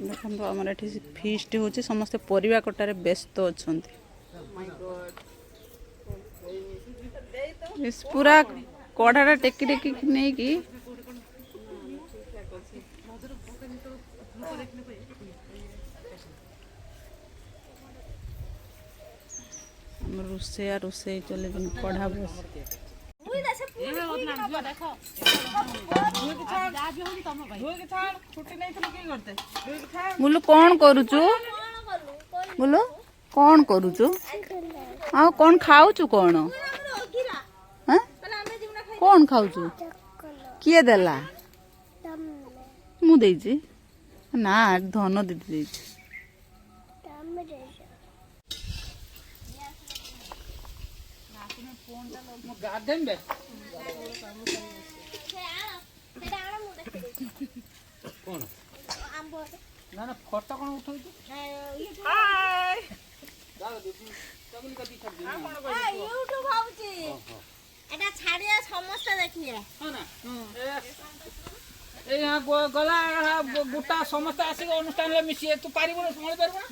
देखो आम ये फीस्ट हो समस्ते परिवा कटारे व्यस्त अच्छा पूरा कड़ाटा टेकी टेकी नहीं कि रोसैया रोसई चले कढ़ा बस बोलो कौन करुचु बोलो कौन करुचु आ कौन खाऊचु कौन कौन खाऊचु किए देला मु देइछि ना धन दीदी देइछि गार्डन बे कौन ना ना फोटो कौन उठौ छु हाय जाओ दीदी चगुल कति छक दे हां यूट्यूब आउची एटा छाड़िया समस्त देखिए हो ना ए यहां गला गुटा समस्त आसी अनुष्ठान ले मिसी तू पारिबो ना संभाल पारिबो ना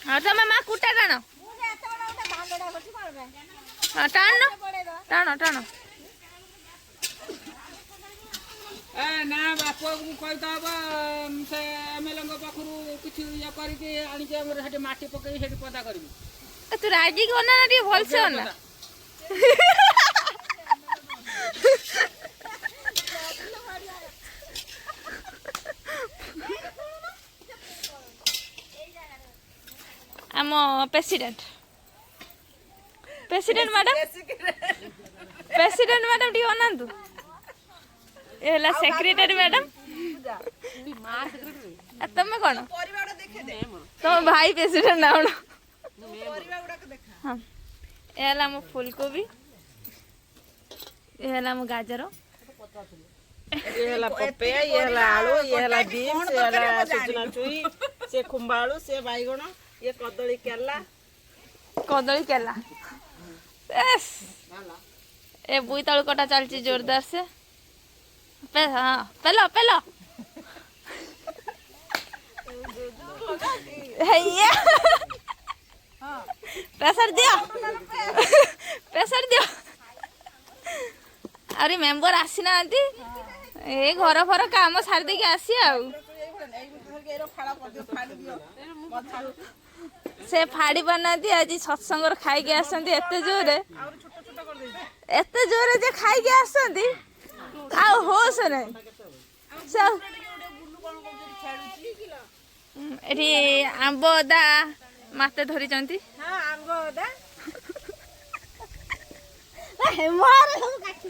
हां तो मामा कुटा टाणो टाण टाण टाण ए ना बाप को कहि दबा से एमएलए को पाखरु किछ या करि के आनी के हमर हटे माटी पकई हेडी पदा करबी ए तू राजी को ना टी भल से ना आम प्रेसिडेंट मैडम टी अनातु एला सेक्रेटरी मैडम तुम कौन तुम भाई प्रेसिडेंट ना हाँ ये मो फूलकोबी ये गाजर ये पपया ये आलू ये बीन्स ये सुजना चुई से खुम्बालू से बैगण ये कदली केला ए बोईतालू कटा चलती जोरदार से हाँ पेलो पेलो प्रेशर दियो अरे मेंबर आसी ना ए घर फर काम सारी देके आसी से फाड़ी बनाती आज सत्संग खाई आसती एते जोरे जे खाई आसती होश नहीं एठी आंब अदा माते धरी चंती हां आंब अदा मारे हम काटी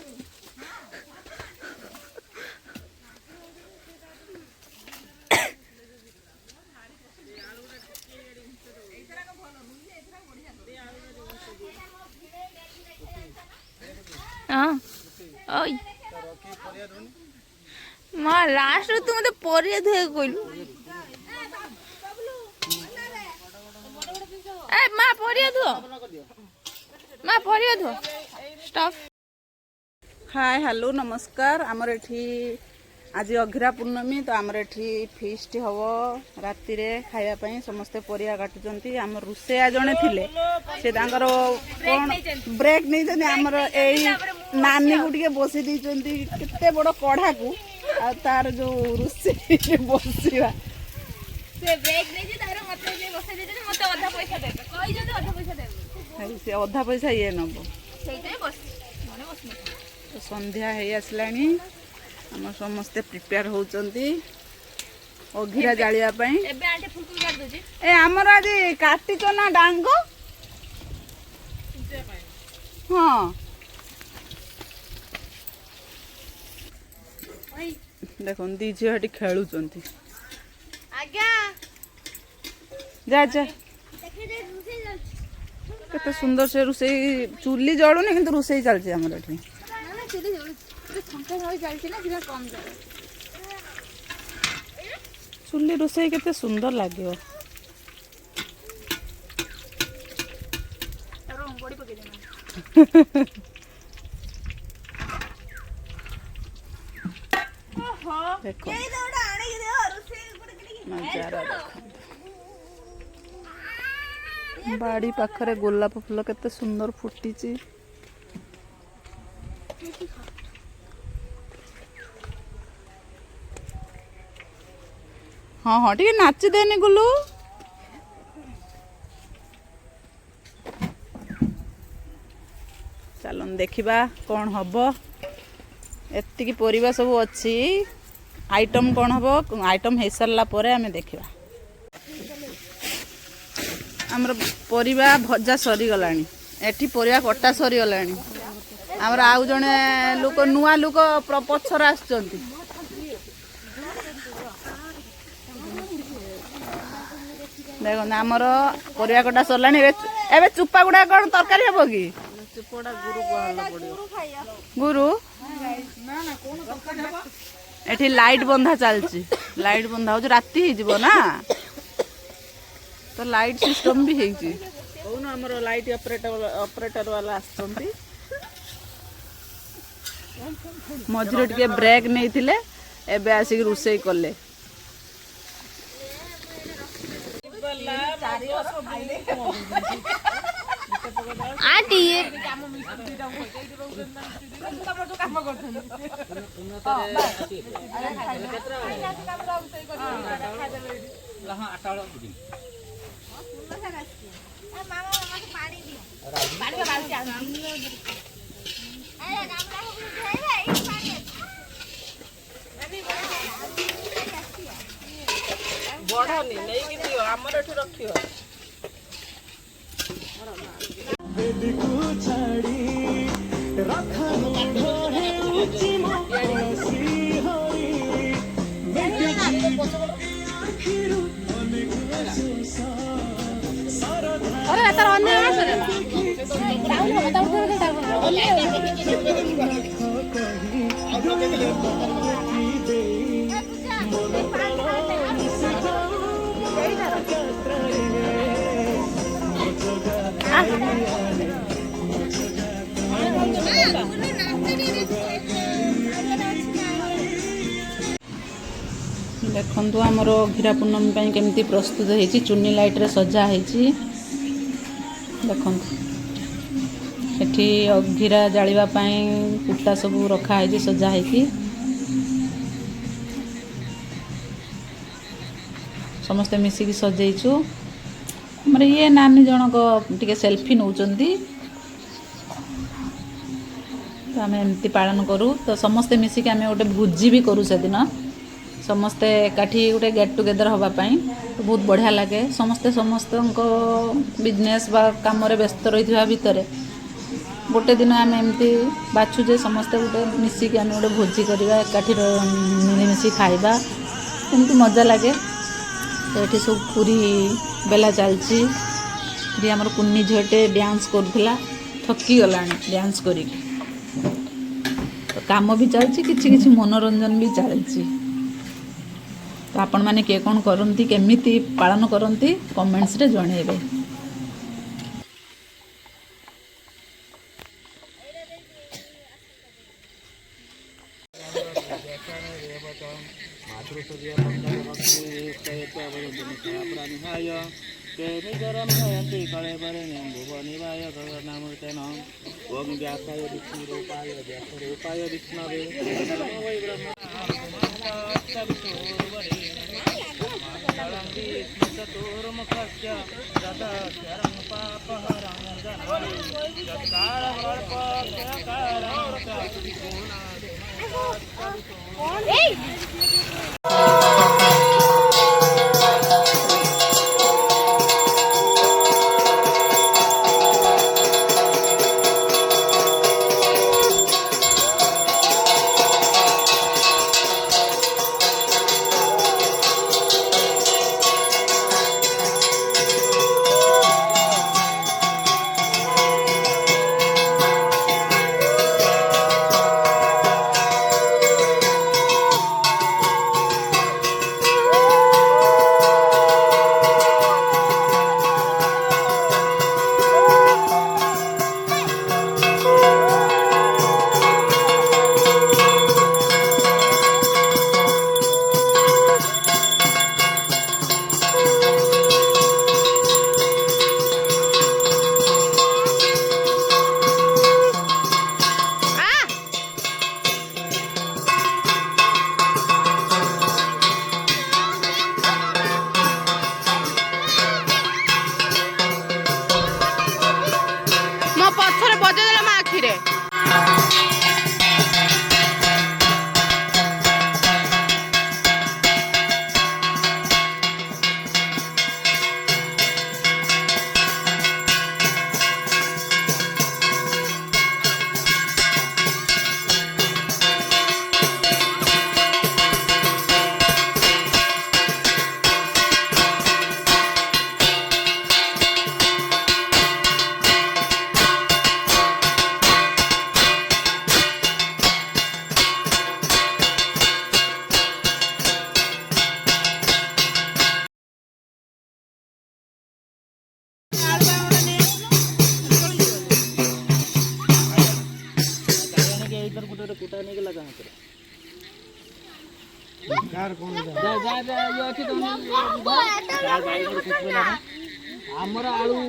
हां ओय मां लास्ट तू मते परिया धोए कइलु ए मां परिया धो स्टॉप हाय हेलो नमस्कार आमर एठी आज अघिरा पूर्णमी तो आमर एठी फीस्ट हवो राति रे खाया पई समस्त परिया काटुचंती आम रुसेया जणे थिले से तांकर कोन ब्रेक नै जने आमर एई नानी को टिके बसी दीचंती केते बड़ कढ़ा को आ तार जो रुसे बसिवा से ब्रेक नै जे तार मते जे बसी दीचंती मते आधा पैसा देबे कहि जदे आधा पैसा देबे से आधा पैसा ये नबो सेइते बस मने बस तो संध्या हे आसलानी हम समस्ते प्रिपेयर होचंती अघिरा जालिया पई एबे आंटे फुलकुल काट दोजी ए हमर आज काटी तो ना डांगो हां देखो दी झे हटी खेलुचंती आज्ञा जा जा केते सुंदर से रुसई चुल्ली जळुनी किंतु रुसई चलची हमर एठी ना चुल्ली जळु संख्या होई चलची ना किना कम जळे चुल्ली रुसई केते सुंदर लागियो तारो बडी पके देना ଦେଖ ନଜାରା ଦେଖନ୍ତୁ। ବାଡ଼ି ପାଖରେ ଗୋଲାପ ଫୁଲ କେତେ ସୁନ୍ଦର ଫୁଟିଛି। ହଁ ହଁ ଟିକେ ନାଚି ଦେନି ଗୁଲୁ। ଚାଲନ୍ତୁ ଦେଖିବା କ'ଣ ହବ। ଏତିକି ପରିବା ସବୁ ଅଛି, ଆଇଟମ୍ କ'ଣ ହବ, ଆଇଟମ୍ ହେଇସାରିଲା ପରେ ଆମେ ଦେଖିବା। ଆମର ପରିବା ଭଜା ସରିଗଲାଣି, ଏଠି ପରିବା କଟା ସରିଗଲାଣି। ଆମର ଆଉ ଜଣେ ଲୋକ ନୂଆ ଲୋକ ପଛରେ ଆସିଛନ୍ତି। ଦେଖନ୍ତୁ ଆମର ପରିବା କଟା ସରିଲାଣି। ଏବେ ଚୁପା ଗୁଡା କ'ଣ ତରକାରୀ ହବ କି? ଗୁରୁ ଏଠି ଲାଇଟ୍ ବନ୍ଧା ଚାଲିଛି, ଲାଇଟ୍ ବନ୍ଧା ହଉଛି, ରାତି ହେଇଯିବ ନା ତ ଲାଇଟ୍ ସିଷ୍ଟମ ବି ହେଇଛି। କହୁନ ଆମର ଲାଇଟ୍ ଅପରେଟର ବାଲା ଆସିଛନ୍ତି। ମଝିରେ ଟିକେ ବ୍ରେକ୍ ନେଇଥିଲେ, ଏବେ ଆସିକି ରୋଷେଇ କଲେ। ବଢନି ନେଇକି ଦିଅ, ଆମର ଏଠି ରଖିବ। ଦେଖନ୍ତୁ ଆମର ଅଘିରା ପୂର୍ଣ୍ଣମୀ ପାଇଁ କେମିତି ପ୍ରସ୍ତୁତ ହେଇଛି। ଚୁନି ଲାଇଟ୍ରେ ସଜା ହେଇଛି। ଦେଖନ୍ତୁ ଏଠି ଅଘିରା ଜାଳିବା ପାଇଁ କୁଟା ସବୁ ରଖା ହେଇଛି, ସଜା ହେଇକି। ସମସ୍ତେ ମିଶିକି ସଜେଇଛୁ। ଆମର ଇଏ ନାନୀ ଜଣକ ଟିକେ ସେଲ୍ଫି ନେଉଛନ୍ତି, ତ ଆମେ ଏମିତି ପାଳନ କରୁ। ତ ସମସ୍ତେ ମିଶିକି ଆମେ ଗୋଟେ ଭୋଜି ବି କରୁ ସେଦିନ, ସମସ୍ତେ ଏକାଠି ଗୋଟେ ଗେଟ୍ ଟୁଗେଦର୍ ହେବା ପାଇଁ। ତ ବହୁତ ବଢ଼ିଆ ଲାଗେ। ସମସ୍ତେ ସମସ୍ତଙ୍କ ବିଜନେସ୍ ବା କାମରେ ବ୍ୟସ୍ତ ରହିଥିବା ଭିତରେ ଗୋଟେ ଦିନ ଆମେ ଏମିତି ବାଛୁ ଯେ ସମସ୍ତେ ଗୋଟେ ମିଶିକି ଆମେ ଗୋଟେ ଭୋଜି କରିବା, ଏକାଠି ମିଳିମିଶି ଖାଇବା, ଏମିତି ମଜା ଲାଗେ। ତ ଏଠି ସବୁ ପୁରୀ ବେଲା ଚାଲିଛି। ଏଠି ଆମର କୁନି ଝିଅଟେ ଡ୍ୟାନ୍ସ କରୁଥିଲା, ଥକିଗଲାଣି ଡ୍ୟାନ୍ସ କରିକି। ତ କାମ ବି ଚାଲିଛି, କିଛି କିଛି ମନୋରଞ୍ଜନ ବି ଚାଲିଛି। ତ ଆପଣମାନେ କିଏ କ'ଣ କରନ୍ତି, କେମିତି ପାଳନ କରନ୍ତି, କମେଣ୍ଟସରେ ଜଣାଇବେ। इधर गुटे कुटा नहीं लगा मत कार कौन जा जा जा ये अछि तो कार बाइक को कुछ बोला हमर आलू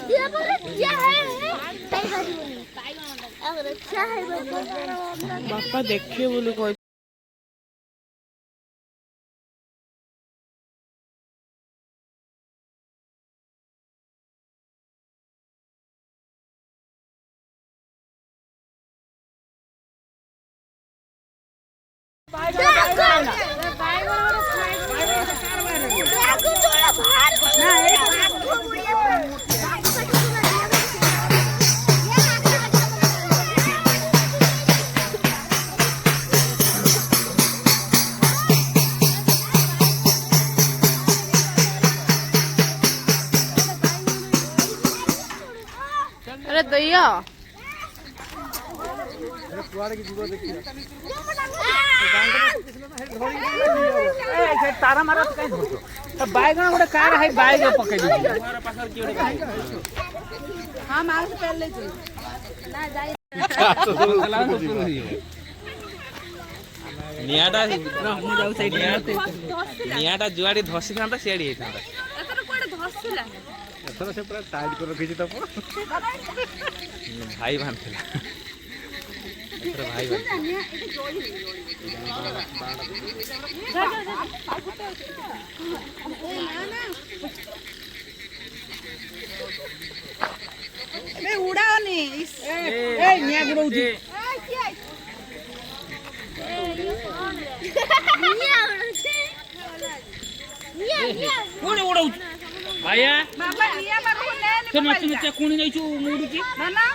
ये पर क्या है अच्छा है बापा देखिए बोली कोई अरे दैया तारा मारा कहीं धरतो बाइगण गोटे कार है बाइक पकई दी हमारा पास की हां मार से पहले ले ना जाई नियाटा हम जाऊ साइड नियाटा जुआड़ी धसी थांता सियाड़ी हेइथांता एतर कोडे धसला एथर से पूरा टाइट कर रखी त भाई बांधला एतर भाई बांध ए उड़ाओनी ए निया गुरौजी कोण उडौछ भाया बाबा निया बाबू ने से मच मच कोणी जाईछु मुडुची ना ना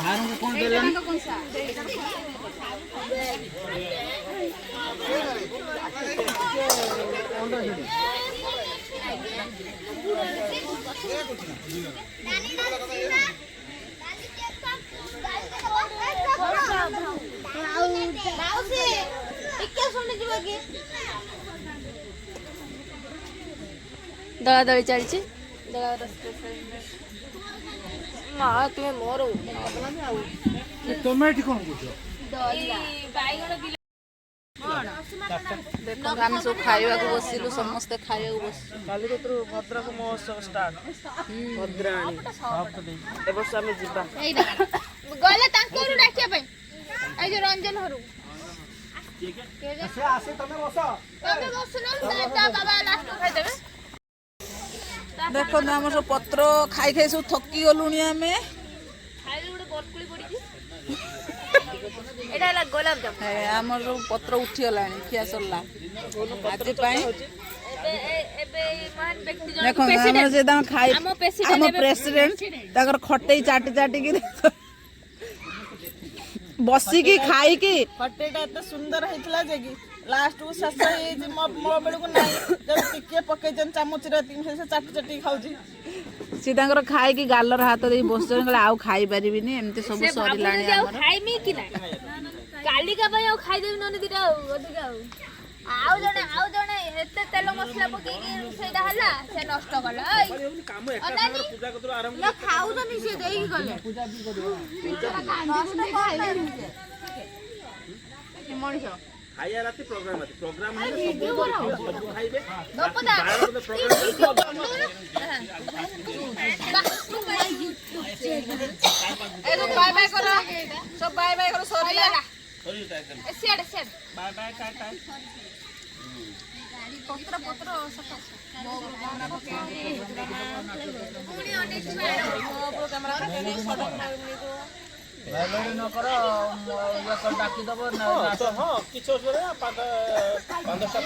हारों को कौन देलन कौन सा दला दली चलची ମା ତୁମେ ମୋର ତମେ ଏଠି କଣ କରୁଛ देखो हम सब खाइबा को बसिलु समस्त खाइबा को बस काली कतरू भद्रक महोत्सव स्टार्ट भद्राणी ए वर्ष आमे जिबा ଏଇଟା ଗଲେ ତାଙ୍କରୁ ଡାକିବା ପାଇଁ ଏଇ ଯୋଉ ରଞ୍ଜନ ହରୁ ସେ ଆସେ ତମେ ବସ ତମେ ବସୁନ ତା ବାବା ଲାଷ୍ଟ ଖାଇଦେବେ देखो हम सब पत्र खाई खाई सब थकी गलुनी आमे ଖାଇଲେ ଗୋଟେ ବରକୁଳି ପଡିଛି ଏଇଟା ହେଲା ଗୋଲାପ ଜାମୁ ଆମର ସବୁ ପତ୍ର ଉଠିଗଲାଣି ଖିଆ ସରିଲା ଆଜି ପାଇଁ ଏବେ ମହାନ ବ୍ୟକ୍ତି ଜଣ ଦେଖ ଆମର ଯେ ତାଙ୍କ ଖାଇ ଆମ ପ୍ରେସିଡେଣ୍ଟ ଆମ ପ୍ରେସିଡେଣ୍ଟ ତାଙ୍କର ଖଟେଇ ଚାଟି ଚାଟିକି ବସିକି ଖାଇକି ହଟେଟା ଏତେ ସୁନ୍ଦର ହେଇଥିଲା ଯେ କି ଲାଷ୍ଟ କୁ ଶେଷ ହେଇଯାଇଛି ମୋ ବେଳକୁ ନାହିଁ ଯଦି ଟିକେ ପକେଇଛନ୍ତି ଚାମଚରେ ସେ ଚାଟି ଚାଟି ଖାଉଛି ସେ ତାଙ୍କର ଖାଇକି ଗାଲର ହାତ ଦେଇ ବସିଛନ୍ତି କହିଲେ ଆଉ ଖାଇ ପାରିବିନି ଏମିତି ସବୁ ସରିଲାଣି ଆଉ ଆମର ଖାଇମି କି ନାହିଁ କାଲିକା ପାଇଁ ଆଉ ଖାଇଦେବି ନହେଲେ ଦିଟା ଆଉ ଅଧିକା ଆଉ ଜଣେ ଏତେ ତେଲ ମସଲା ପକେଇକି ସେଇଟା ହେଲା ସେ ନଷ୍ଟ କଲା ଖାଉଛନ୍ତି ସେ ଦେଇକି ଗଲେ ମଣିଷ ଖାଇବା ରାତି ପ୍ରୋଗ୍ରାମ ହେଲେ ସବୁ ଖାଇବେ ଗପଦା ବାଇ ବାଇ କର ସବୁ ବାଇ ବାଇ କର ସରିଲା ସିଆଡେ ବାଏ ବାଏ ଟାଟା ପତ୍ର ପୁଣି ଅନେକ ନ କର ଡାକି ଦବ ହଁ କିଛି ଅସୁବିଧା 5-10ଟା